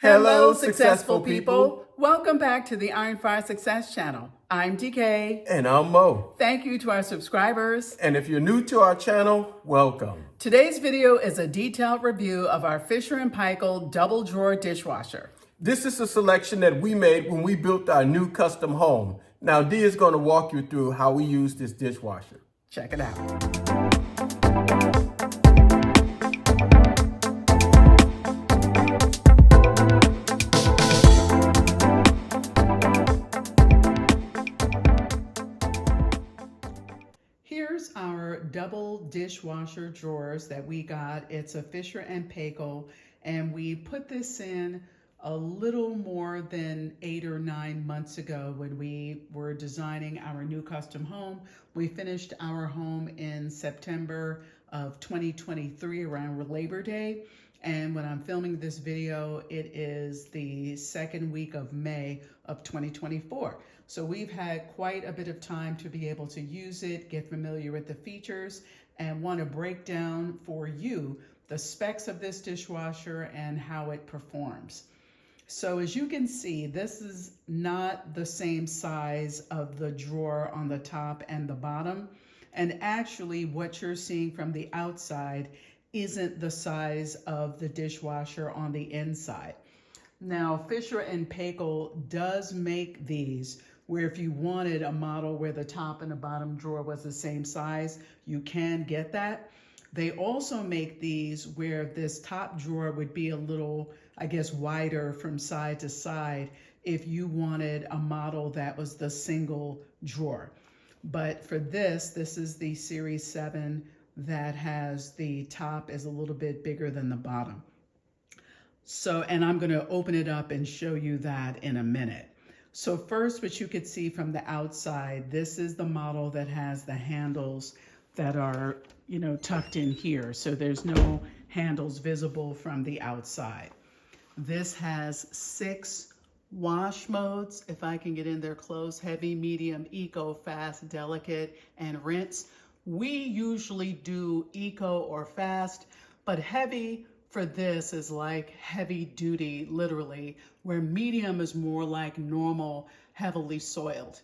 Hello, successful people. Welcome back to the Iron Fire Success Channel. I'm DK. And I'm Mo. Thank you to our subscribers. And if you're new to our channel, welcome. Today's video is a detailed review of our Fisher & Paykel Double Drawer Dishwasher. This is a selection that we made when we built our new custom home. Now, Dee is going to walk you through how we use this dishwasher. Check it out. Here's our double dishwasher drawers that we got. It's a Fisher & Paykel, and we put this in a little more than 8 or 9 months ago when we were designing our new custom home. We finished our home in September of 2023 around Labor Day. And when I'm filming this video, it is the second week of May of 2024. So we've had quite a bit of time to be able to use it, get familiar with the features, and want to break down for you the specs of this dishwasher and how it performs. So as you can see, this is not the same size of the drawer on the top and the bottom. And actually what you're seeing from the outside isn't the size of the dishwasher on the inside. Now, Fisher & Paykel does make these where if you wanted a model where the top and the bottom drawer was the same size, you can get that. They also make these where this top drawer would be a little, I guess, wider from side to side if you wanted a model that was the single drawer. But for this is the Series 7 that has the top is a little bit bigger than the bottom. So, and I'm gonna open it up and show you that in a minute. So first, what you could see from the outside, this is the model that has the handles that are, tucked in here. So there's no handles visible from the outside. This has 6 wash modes. If I can get in there close: heavy, medium, eco, fast, delicate, and rinse. We usually do eco or fast, but heavy for this is like heavy duty, literally, where medium is more like normal, heavily soiled.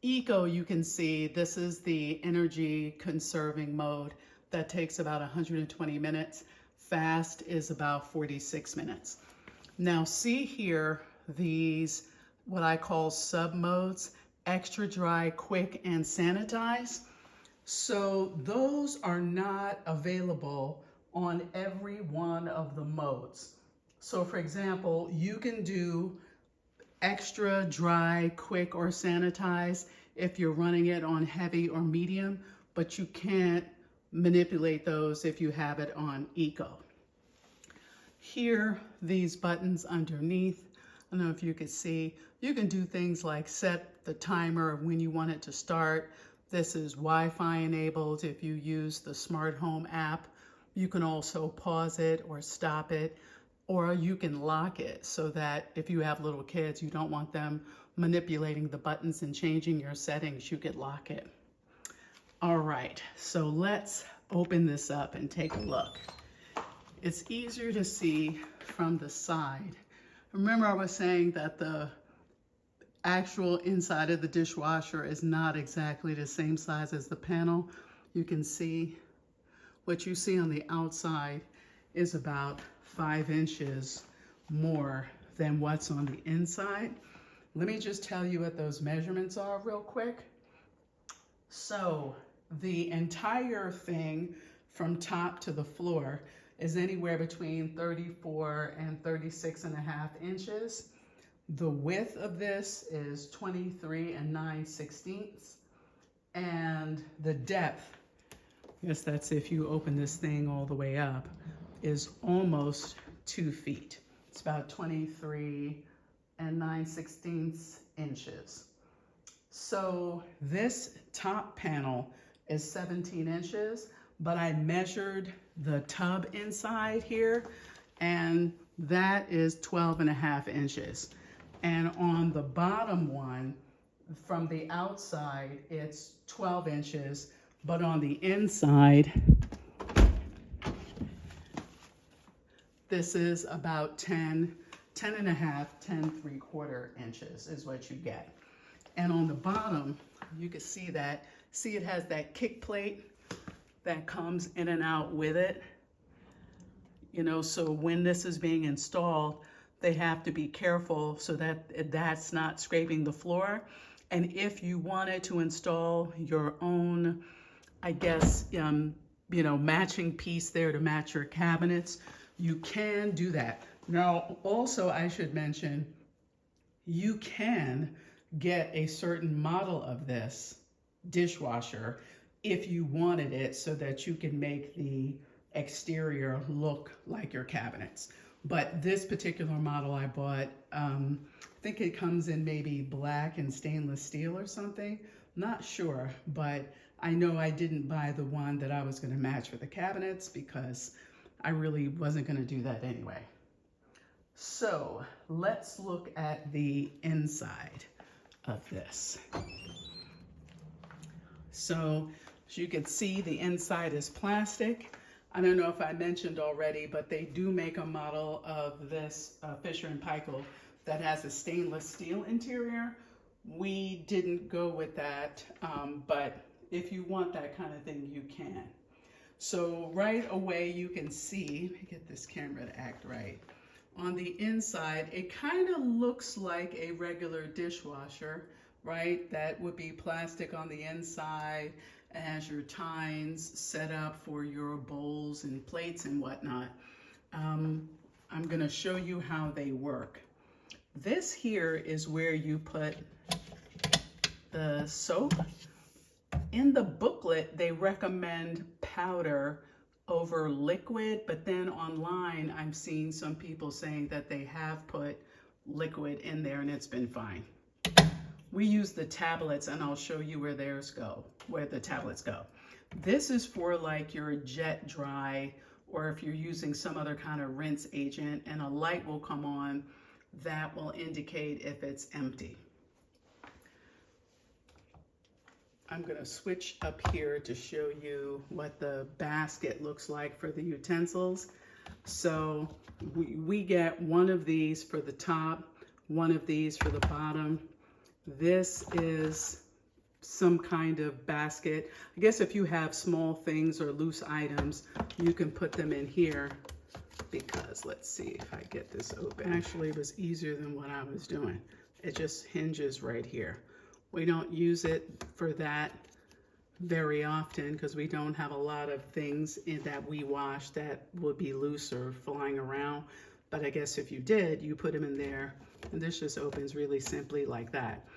Eco, you can see, this is the energy conserving mode that takes about 120 minutes. Fast is about 46 minutes. Now see here, these, what I call sub modes: extra dry, quick, and sanitize. So those are not available on every one of the modes. So for example, you can do extra dry, quick, or sanitize if you're running it on heavy or medium, but you can't manipulate those if you have it on eco. Here, these buttons underneath, I don't know if you can see, you can do things like set the timer of when you want it to start. This is Wi-Fi enabled if you use the smart home app. You can also pause it or stop it, or you can lock it so that if you have little kids, you don't want them manipulating the buttons and changing your settings, you could lock it. All right, so let's open this up and take a look. It's easier to see from the side. Remember I was saying that the actual inside of the dishwasher is not exactly the same size as the panel. You can see what you see on the outside is about 5 inches more than what's on the inside. Let me just tell you what those measurements are real quick. So the entire thing from top to the floor is anywhere between 34 and 36.5 inches. The width of this is 23 9/16, and the depth, I guess that's if you open this thing all the way up, is almost 2 feet. It's about 23 9/16 inches. So this top panel is 17 inches, but I measured the tub inside here, and that is 12.5 inches. And on the bottom one, from the outside, it's 12 inches, but on the inside, this is about 10 10.5, 10.75 inches is what you get. And on the bottom, you can see that, see it has that kick plate that comes in and out with it. You know, so when this is being installed, they have to be careful so that that's not scraping the floor. And if you wanted to install your own, I guess, you know, matching piece there to match your cabinets, you can do that. Now, also, I should mention, you can get a certain model of this dishwasher if you wanted it so that you can make the exterior look like your cabinets. But this particular model I bought, I think it comes in maybe black and stainless steel or something. Not sure, but I know I didn't buy the one that I was going to match for the cabinets because I really wasn't going to do that anyway. So let's look at the inside of this. So as you can see, the inside is plastic. I don't know if I mentioned already, but they do make a model of this Fisher & Paykel that has a stainless steel interior. We didn't go with that, but if you want that kind of thing, you can. So right away you can see, let me get this camera to act right. On the inside, it kind of looks like a regular dishwasher, right? That would be plastic on the inside. It has your tines set up for your bowls and plates and whatnot. I'm gonna show you how they work. This here is where you put the soap. In the booklet, they recommend powder over liquid, but then online I've seen some people saying that they have put liquid in there and it's been fine. We use the tablets and I'll show you where theirs go, where the tablets go. This is for like your jet dry, or if you're using some other kind of rinse agent, and a light will come on that will indicate if it's empty. I'm going to switch up here to show you what the basket looks like for the utensils. So we get one of these for the top, one of these for the bottom. This is some kind of basket. I guess if you have small things or loose items, you can put them in here, because let's see if I get this open. Actually, it was easier than what I was doing. It just hinges right here. We don't use it for that very often because we don't have a lot of things that we wash that would be loose or flying around. But I guess if you did, you put them in there, and this just opens really simply like that.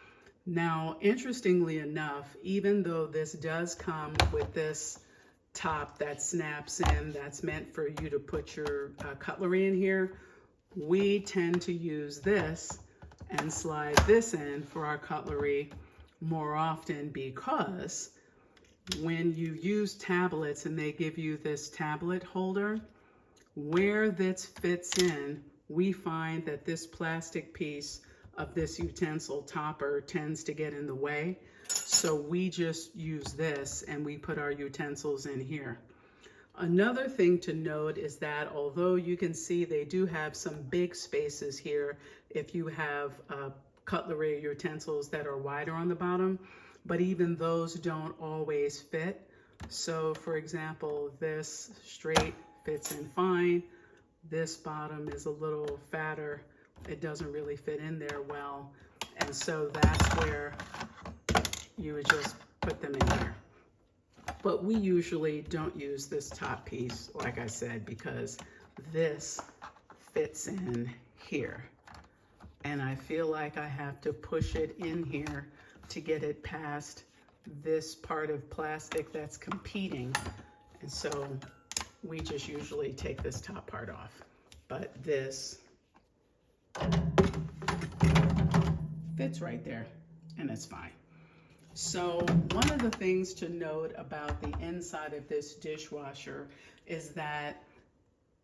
Now, interestingly enough, even though this does come with this top that snaps in, that's meant for you to put your cutlery in here, we tend to use this and slide this in for our cutlery more often, because when you use tablets and they give you this tablet holder, where this fits in, we find that this plastic piece of this utensil topper tends to get in the way. So we just use this and we put our utensils in here. Another thing to note is that although you can see they do have some big spaces here if you have cutlery utensils that are wider on the bottom, but even those don't always fit. So for example, this straight fits in fine. This bottom is a little fatter. It doesn't really fit in there well. And so that's where you would just put them in here. But we usually don't use this top piece, like I said, because this fits in here. And I feel like I have to push it in here to get it past this part of plastic that's competing. And so we just usually take this top part off. But this fits right there, and it's fine. So one of the things to note about the inside of this dishwasher is that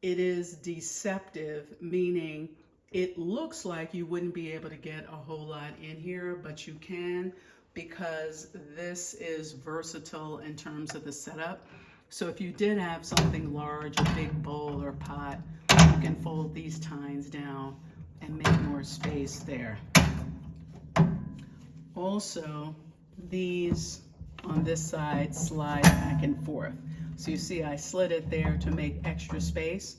it is deceptive, meaning it looks like you wouldn't be able to get a whole lot in here, but you can, because this is versatile in terms of the setup. So if you did have something large, a big bowl or pot, you can fold these tines down and make more space there. Also, these on this side slide back and forth. So you see I slid it there to make extra space.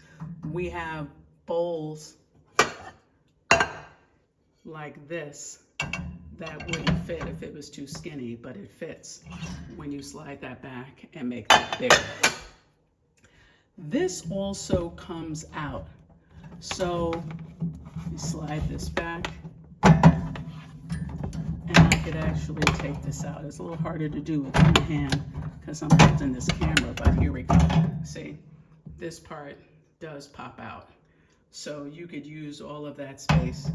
We have bowls like this that wouldn't fit if it was too skinny, but it fits when you slide that back and make that bigger. This also comes out. So you slide this back, and I could actually take this out. It's a little harder to do with one hand because I'm holding this camera, but here we go. See, this part does pop out. So you could use all of that space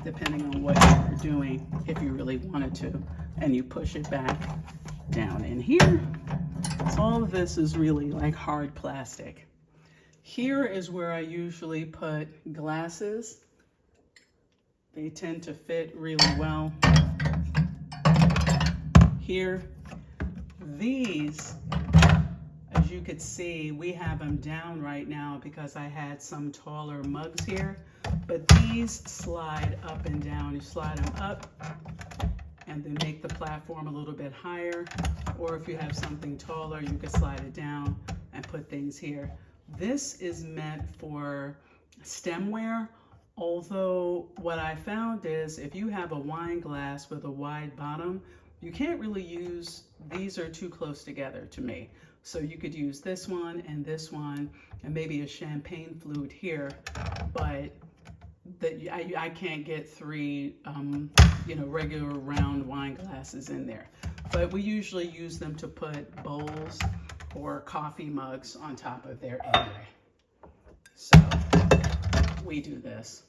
depending on what you're doing if you really wanted to, and you push it back down in here. So all of this is really like hard plastic. Here is where I usually put glasses. They tend to fit really well. Here, these, as you could see, we have them down right now because I had some taller mugs here, but these slide up and down. You slide them up and then make the platform a little bit higher, or if you have something taller, you can slide it down and put things here. This is meant for stemware, although what I found is if you have a wine glass with a wide bottom, you can't really use, these are too close together to me. So you could use this one and maybe a champagne flute here, but I can't get three, regular round wine glasses in there. But we usually use them to put bowls or coffee mugs on top of there anyway. So we do this.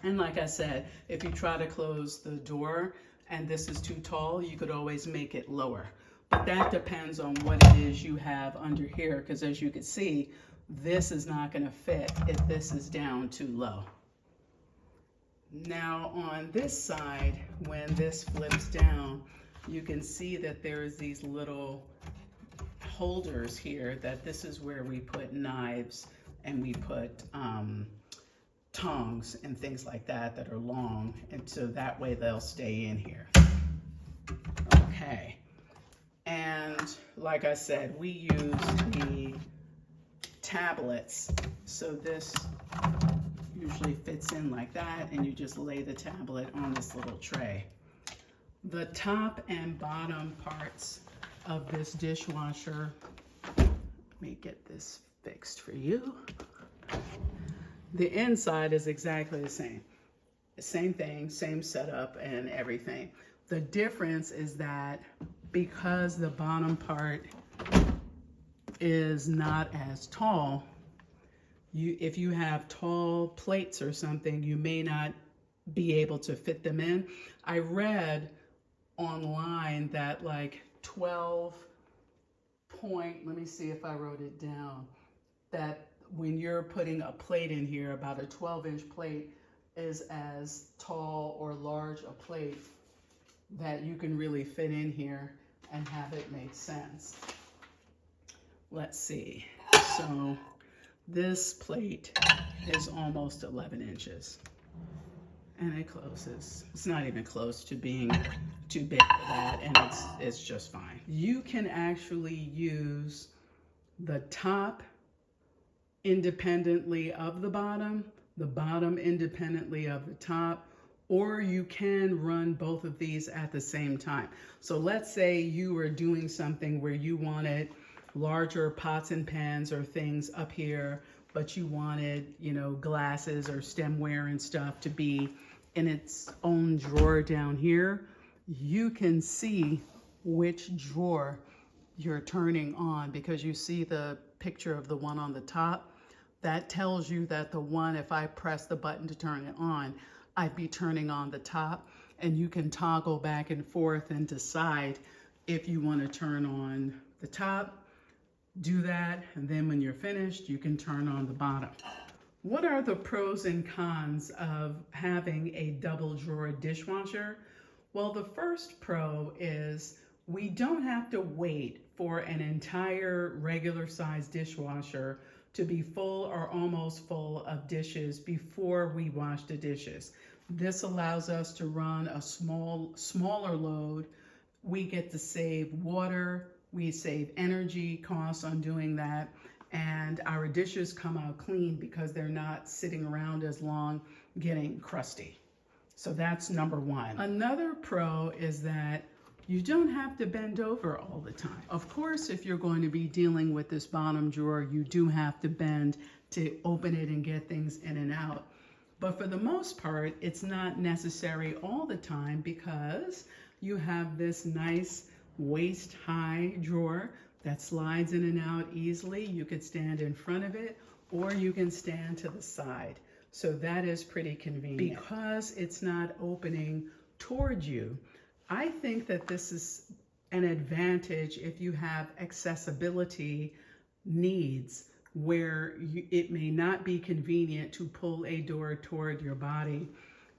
And like I said, if you try to close the door and this is too tall, you could always make it lower. But that depends on what it is you have under here, because as you can see, this is not going to fit if this is down too low. Now on this side, when this flips down, you can see that there's these little holders here, that this is where we put knives and we put tongs and things like that that are long, and so that way they'll stay in here. Okay. And like I said, we use the tablets. So this usually fits in like that, and you just lay the tablet on this little tray. The top and bottom parts of this dishwasher, let me get this fixed for you. The inside is exactly the same. Same thing, same setup and everything. The difference is that because the bottom part is not as tall, if you have tall plates or something, you may not be able to fit them in. I read online that like 12 point, let me see if I wrote it down, that when you're putting a plate in here, about a 12-inch plate is as tall or large a plate that you can really fit in here and have it make sense. Let's see. So this plate is almost 11 inches. And it closes. It's not even close to being too big for that, and it's just fine. You can actually use the top independently of the bottom independently of the top, or you can run both of these at the same time. So let's say you were doing something where you wanted larger pots and pans or things up here, but you wanted, glasses or stemware and stuff to be in its own drawer down here. You can see which drawer you're turning on because you see the picture of the one on the top. That tells you that the one, if I press the button to turn it on, I'd be turning on the top, and you can toggle back and forth and decide if you want to turn on the top, do that, and then when you're finished, you can turn on the bottom. What are the pros and cons of having a double drawer dishwasher? Well, the first pro is we don't have to wait for an entire regular size dishwasher to be full or almost full of dishes before we wash the dishes. This allows us to run a smaller load. We get to save water, we save energy costs on doing that, and our dishes come out clean because they're not sitting around as long getting crusty. So that's number one. Another pro is that you don't have to bend over all the time. Of course, if you're going to be dealing with this bottom drawer, you do have to bend to open it and get things in and out. But for the most part, it's not necessary all the time because you have this nice waist-high drawer that slides in and out easily. You could stand in front of it or you can stand to the side. So that is pretty convenient. Because it's not opening towards you, I think that this is an advantage if you have accessibility needs where it may not be convenient to pull a door toward your body,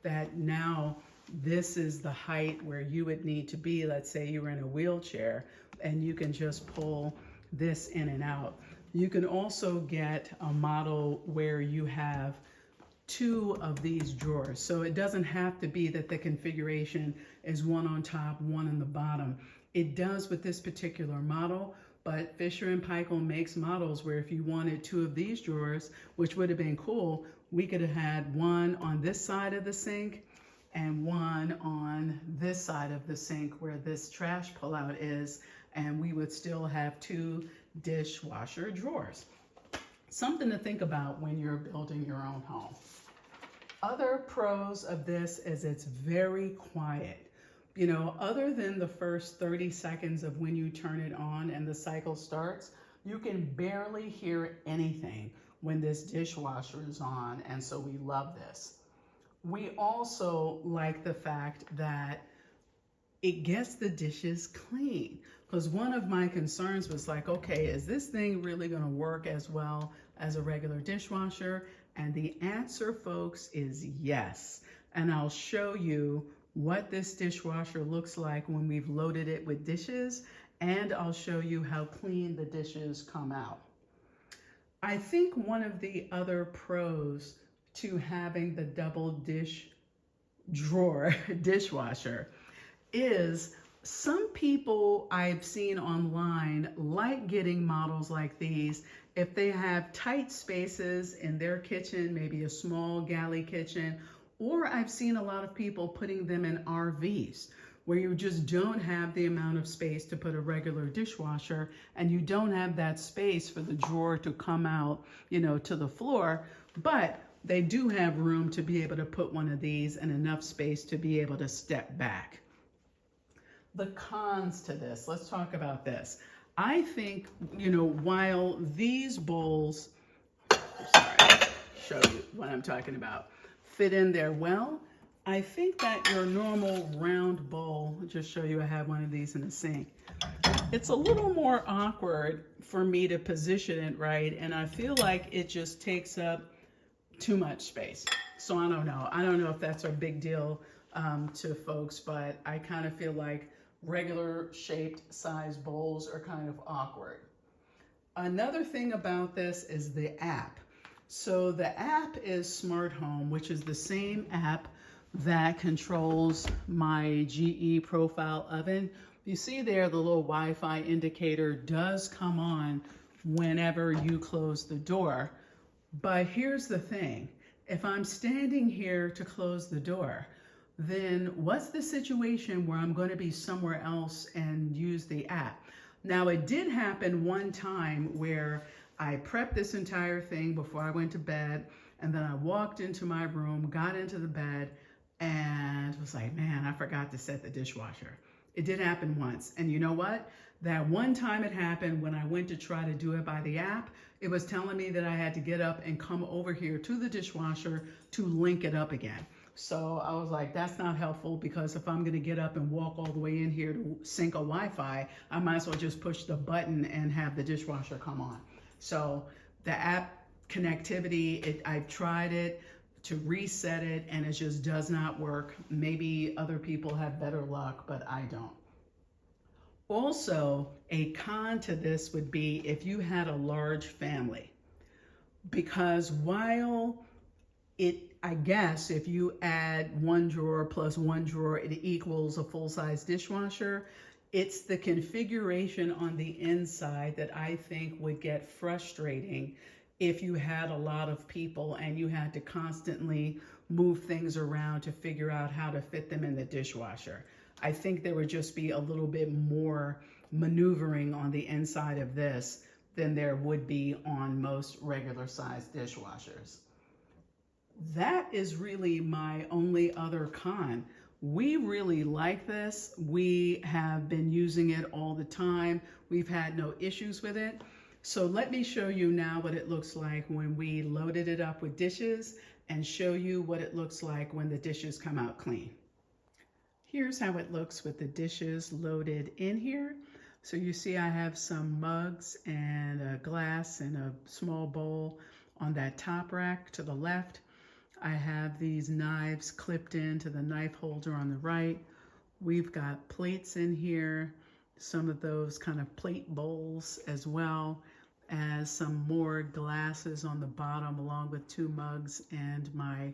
that now this is the height where you would need to be. Let's say you're in a wheelchair and you can just pull this in and out. You can also get a model where you have two of these drawers. So it doesn't have to be that the configuration is one on top, one on the bottom. It does with this particular model, but Fisher & Paykel makes models where if you wanted two of these drawers, which would have been cool, we could have had one on this side of the sink and one on this side of the sink where this trash pullout is, and we would still have two dishwasher drawers. Something to think about when you're building your own home. Other pros of this is it's very quiet. You know, other than the first 30 seconds of when you turn it on and the cycle starts, you can barely hear anything when this dishwasher is on, and so we love this. We also like the fact that it gets the dishes clean, because one of my concerns was like, okay, is this thing really going to work as well as a regular dishwasher? And the answer, folks, is yes. And I'll show you what this dishwasher looks like when we've loaded it with dishes, and I'll show you how clean the dishes come out. I think one of the other pros to having the double drawer dishwasher is some people I've seen online like getting models like these if they have tight spaces in their kitchen, maybe a small galley kitchen, or I've seen a lot of people putting them in RVs where you just don't have the amount of space to put a regular dishwasher, and you don't have that space for the drawer to come out, you know, to the floor, but they do have room to be able to put one of these and enough space to be able to step back. The cons to this, let's talk about this. I think, you know, while these bowls, show you what I'm talking about, fit in there well, I think that your normal round bowl, I'll just show you, I have one of these in the sink. It's a little more awkward for me to position it right, and I feel like it just takes up too much space. So I don't know. I don't know if that's a big deal to folks, but I kind of feel like regular shaped size bowls are kind of awkward. Another thing about this is the app. So the app is Smart Home, which is the same app that controls my GE profile oven. You see there, the little Wi-Fi indicator does come on whenever you close the door. But here's the thing, if I'm standing here to close the door, then what's the situation where I'm going to be somewhere else and use the app? Now, it did happen one time where I prepped this entire thing before I went to bed, and then I walked into my room, got into the bed, and was like, man, I forgot to set the dishwasher. It did happen once. And you know what? That one time it happened when I went to try to do it by the app, it was telling me that I had to get up and come over here to the dishwasher to link it up again. So I was like, that's not helpful, because if I'm going to get up and walk all the way in here to sync a Wi-Fi, I might as well just push the button and have the dishwasher come on. So the app connectivity, I've tried it to reset it, and it just does not work. Maybe other people have better luck, but I don't. Also, a con to this would be if you had a large family. because while I guess if you add one drawer plus one drawer, it equals a full-size dishwasher. It's the configuration on the inside that I think would get frustrating if you had a lot of people and you had to constantly move things around to figure out how to fit them in the dishwasher. I think there would just be a little bit more maneuvering on the inside of this than there would be on most regular sized dishwashers. That is really my only other con. We really like this. We have been using it all the time. We've had no issues with it. So let me show you now what it looks like when we loaded it up with dishes and show you what it looks like when the dishes come out clean. Here's how it looks with the dishes loaded in here. So you see I have some mugs and a glass and a small bowl on that top rack to the left. I have these knives clipped into the knife holder on the right. We've got plates in here, some of those kind of plate bowls, as well as some more glasses on the bottom, along with 2 mugs and my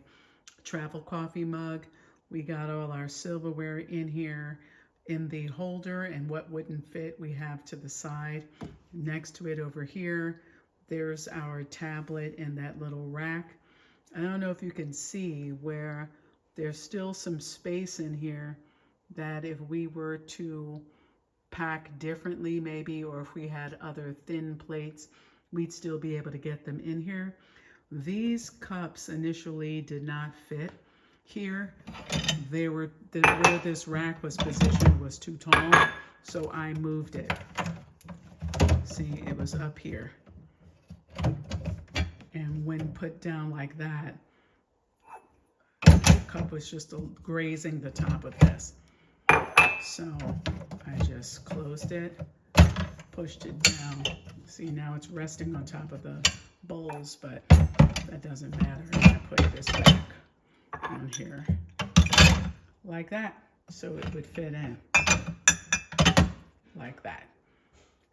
travel coffee mug. We got all our silverware in here in the holder, and what wouldn't fit we have to the side. Next to it over here, there's our tablet in that little rack. I don't know if you can see where there's still some space in here that if we were to pack differently maybe, or if we had other thin plates, we'd still be able to get them in here. These cups initially did not fit here. Where this rack was positioned was too tall, so I moved it. See, it was up here. And when put down like that, the cup was just grazing the top of this. So I just closed it, pushed it down. See, now it's resting on top of the bowls, but that doesn't matter. I put this back on here like that, so it would fit in like that.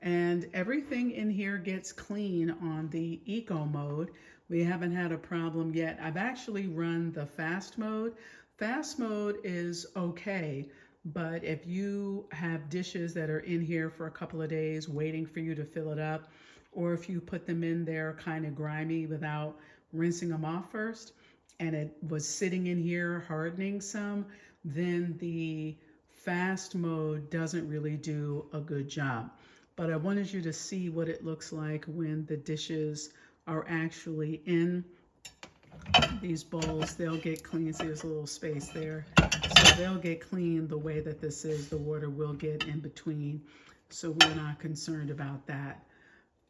And everything in here gets clean on the eco mode. We haven't had a problem yet. I've actually run the fast mode. Fast mode is okay, but if you have dishes that are in here for a couple of days waiting for you to fill it up, or if you put them in there kind of grimy without rinsing them off first, and it was sitting in here hardening some, then the fast mode doesn't really do a good job. But I wanted you to see what it looks like when the dishes are actually in these bowls. They'll get clean. See, there's a little space there. So they'll get clean the way that this is. The water will get in between. So we're not concerned about that.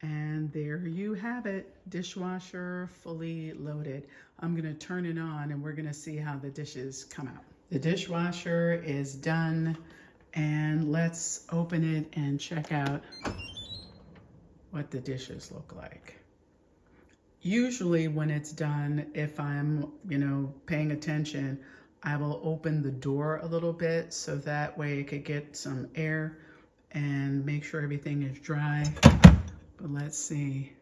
And there you have it. Dishwasher fully loaded. I'm going to turn it on and we're going to see how the dishes come out. The dishwasher is done. And let's open it and check out what the dishes look like. Usually when it's done, if I'm, paying attention, I will open the door a little bit so that way it could get some air and make sure everything is dry. But let's see.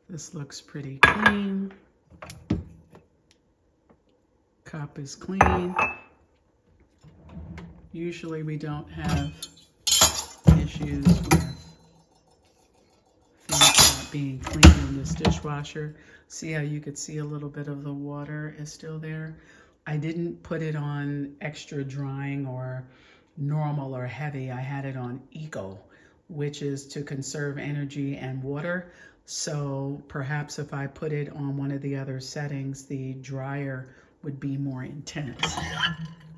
This looks pretty clean. Cup is clean. Usually we don't have issues with things not being clean in this dishwasher. See how you could see a little bit of the water is still there? I didn't put it on extra drying or normal or heavy. I had it on eco, which is to conserve energy and water. So perhaps if I put it on one of the other settings, the dryer would be more intense.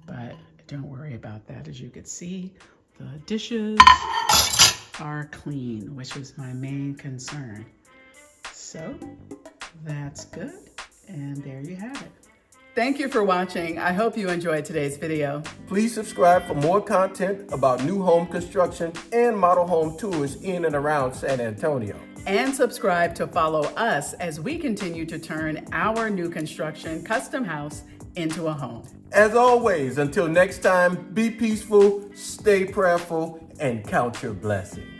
But don't worry about that. As you can see, the dishes are clean, which is my main concern. So that's good. And there you have it. Thank you for watching. I hope you enjoyed today's video. Please subscribe for more content about new home construction and model home tours in and around San Antonio. And subscribe to follow us as we continue to turn our new construction custom house into a home. As always, until next time, be peaceful, stay prayerful, and count your blessings.